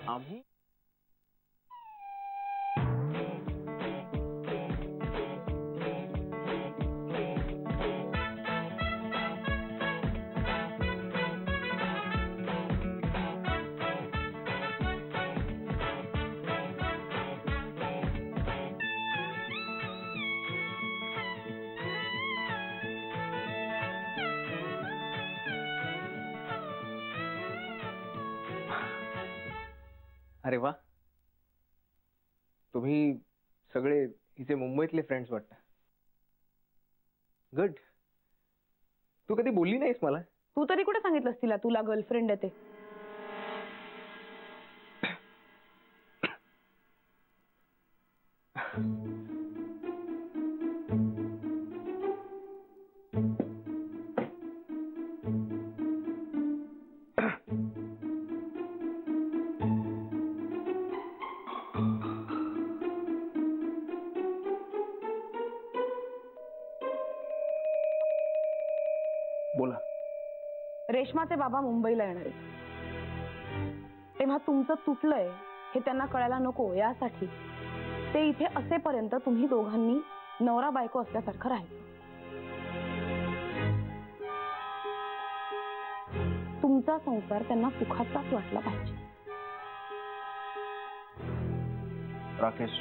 आम्ही अरे वा, तुम्ही सगळे हिचे मुंबईतले फ्रेंड्स वाटता. गुड. तू कधी बोलली नाहीस मला. तू तरी कुठे सांगितलंस तिला तुला गर्लफ्रेंड आहे ते. बोला. रेश्माचे बाबा मुंबईला येणार आहेत, तेव्हा तुमचं तुटलंय हे त्यांना कळायला नको यासाठी ते इथे असेपर्यंत तुम्ही दोघांनी नवरा बायको असल्यासारखं राहायचं. तुमचा संसार त्यांना सुखाचाच वाटला पाहिजे. राकेश,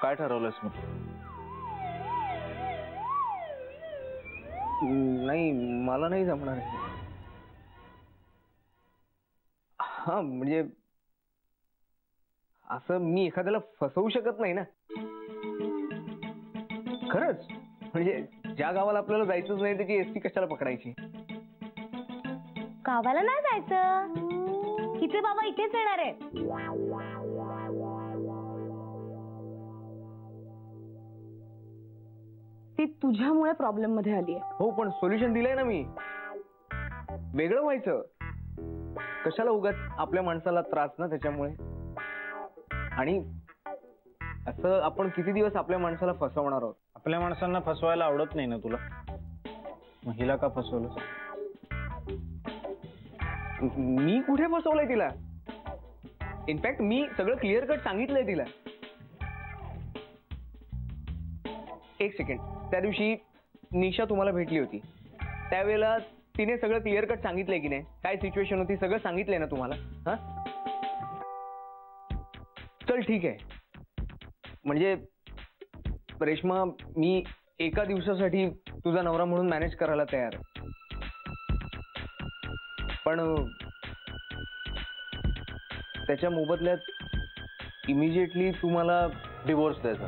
काय ठरवलंस मग? नाही, मला नाही जमणार. हा म्हणजे असं मी एखाद्याला फसवू शकत नाही ना. खरंच, म्हणजे ज्या गावाला आपल्याला जायचंच नाही त्याची एसटी कशाला पकडायची? गावाला नाही जायचं, तिचे बाबा इथेच येणार आहेत. ती तुझ्यामुळे प्रॉब्लेम मध्ये आली आहे. हो, पण सोल्युशन दिलंय ना मी. वेगळं व्हायचं कशाला, उगाच आपल्या माणसाला त्रास ना त्याच्यामुळे. आणि असं आपण किती दिवस आपल्या माणसाला फसवणार आहोत? आपल्या माणसांना फसवायला आवडत नाही ना तुला, मग हिला का फसवलं? मी कुठे फसवलंय तिला? इनफॅक्ट मी सगळं क्लिअर कट सांगितलंय तिला. एक सेकंड, त्या दिवशी निशा तुम्हाला भेटली होती त्यावेळेला तिने सगळं क्लिअर कट सांगितलंय की नाही? काय सिच्युएशन होती सगळं सांगितलंय ना तुम्हाला? हा, चल ठीक आहे. म्हणजे रेश्मा, मी एका दिवसासाठी तुझा नवरा म्हणून मॅनेज करायला तयार आहे, पण त्याच्या मोबदल्यात इमिजिएटली तुम्हाला डिवोर्स द्यायचा.